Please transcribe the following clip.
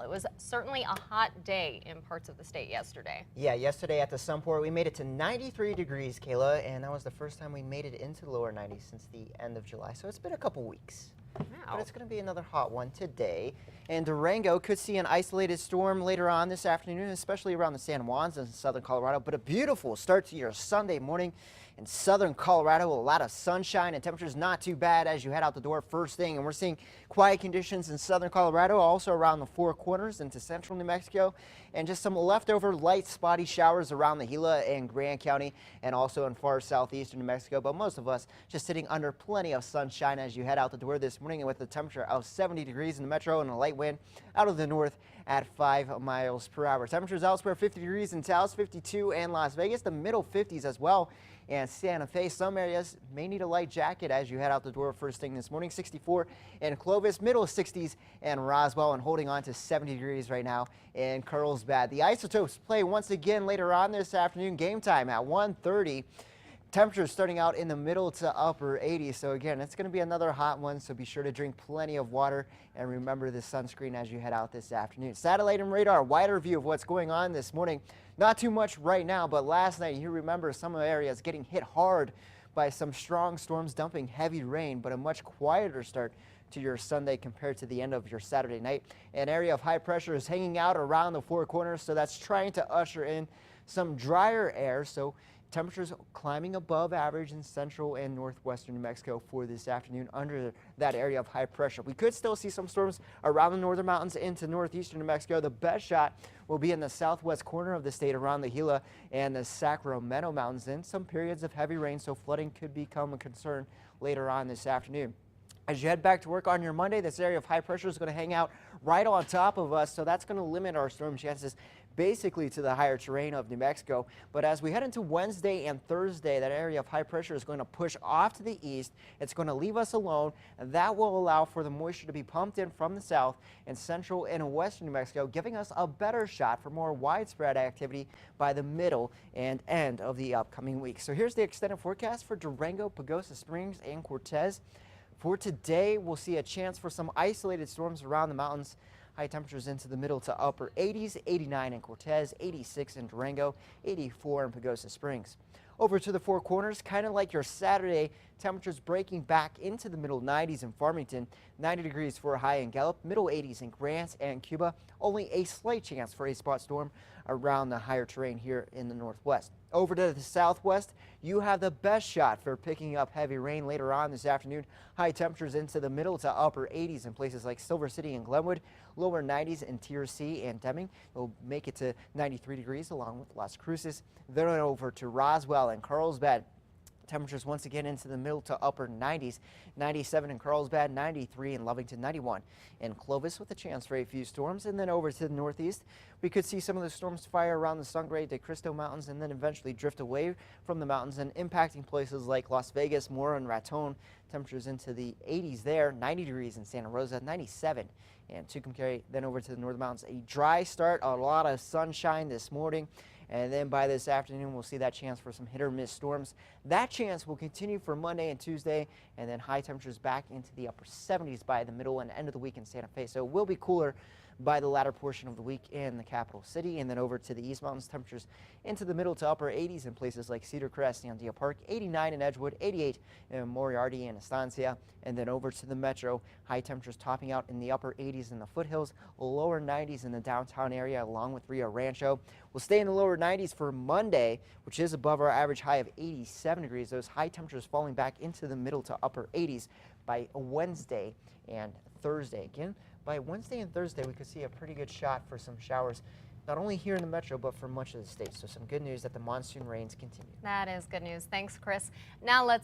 It was certainly a hot day in parts of the state yesterday. Yeah, yesterday at the Sunport, we made it to 93 degrees, Kayla, and that was the first time we made it into the lower 90s since the end of July. So it's been a couple weeks. Wow. But it's going to be another hot one today. And Durango could see an isolated storm later on this afternoon, especially around the San Juans in southern Colorado. But a beautiful start to your Sunday morning in southern Colorado. A lot of sunshine and temperatures not too bad as you head out the door first thing. And we're seeing quiet conditions in southern Colorado, also around the Four Corners into central New Mexico. And just some leftover light spotty showers around the Gila and Grand County and also in far southeastern New Mexico. But most of us just sitting under plenty of sunshine as you head out the door this morning, and with a temperature of 70 degrees in the metro and a light wind out of the north at 5 miles per hour. Temperatures elsewhere 50 degrees in Taos, 52 in Las Vegas, the middle 50s as well. And Santa Fe, some areas may need a light jacket as you head out the door first thing this morning. 64 in Clovis, middle 60s in Roswell, and holding on to 70 degrees right now in Carlsbad. The Isotopes play once again later on this afternoon. Game time at 1:30. Temperatures starting out in the middle to upper 80s. So again, it's going to be another hot one. So be sure to drink plenty of water and remember the sunscreen as you head out this afternoon. Satellite and radar, wider view of what's going on this morning. Not too much right now, but last night you remember some areas getting hit hard by some strong storms dumping heavy rain, but a much quieter start to your Sunday compared to the end of your Saturday night. An area of high pressure is hanging out around the Four Corners, so that's trying to usher in some drier air. So temperatures climbing above average in central and northwestern New Mexico for this afternoon under that area of high pressure. We could still see some storms around the northern mountains into northeastern New Mexico. The best shot will be in the southwest corner of the state around the Gila and the Sacramento Mountains. In some periods of heavy rain, so flooding could become a concern later on this afternoon. As you head back to work on your Monday, this area of high pressure is going to hang out right on top of us, so that's going to limit our storm chances basically to the higher terrain of New Mexico. But as we head into Wednesday and Thursday, that area of high pressure is going to push off to the east. It's going to leave us alone, and that will allow for the moisture to be pumped in from the south and central and western New Mexico, giving us a better shot for more widespread activity by the middle and end of the upcoming week. So here's the extended forecast for Durango, Pagosa Springs, and Cortez. For today, we'll see a chance for some isolated storms around the mountains. High temperatures into the middle to upper 80s, 89 in Cortez, 86 in Durango, 84 in Pagosa Springs. Over to the Four Corners, kind of like your Saturday, temperatures breaking back into the middle 90s in Farmington, 90 degrees for a high in Gallup, middle 80s in Grant and Cuba. Only a slight chance for a spot storm around the higher terrain here in the northwest. Over to the southwest, you have the best shot for picking up heavy rain later on this afternoon. High temperatures into the middle to upper 80s in places like Silver City and Glenwood, lower 90s in Tier C and Deming. It'll make it to 93 degrees along with Las Cruces. Then over to Roswell and Carlsbad. Temperatures once again into the middle to upper 90s, 97 in Carlsbad, 93 in Lovington, 91 in Clovis with a chance for a few storms. And then over to the northeast, we could see some of the storms fire around the Sangre de Cristo Mountains and then eventually drift away from the mountains and impacting places like Las Vegas, Mora, and Raton. Temperatures into the 80s there, 90 degrees in Santa Rosa, 97 in Tucumcari. Then over to the northern mountains, a dry start, a lot of sunshine this morning. And then by this afternoon, we'll see that chance for some hit or miss storms. That chance will continue for Monday and Tuesday, and then high temperatures back into the upper 70s by the middle and end of the week in Santa Fe. So it will be cooler by the latter portion of the week in the capital city. And then over to the East Mountains, temperatures into the middle to upper 80s in places like Cedar Crest and Deer Park, 89 in Edgewood, 88 in Moriarty and Estancia. And then over to the metro, high temperatures topping out in the upper 80s in the foothills, lower 90s in the downtown area along with Rio Rancho. We'll stay in the lower 90s for Monday, which is above our average high of 87 degrees. Those high temperatures falling back into the middle to upper 80s by Wednesday and Thursday. Again, by Wednesday and Thursday, we could see a pretty good shot for some showers, not only here in the metro, but for much of the state. So some good news that the monsoon rains continue. That is good news. Thanks, Chris. Now let's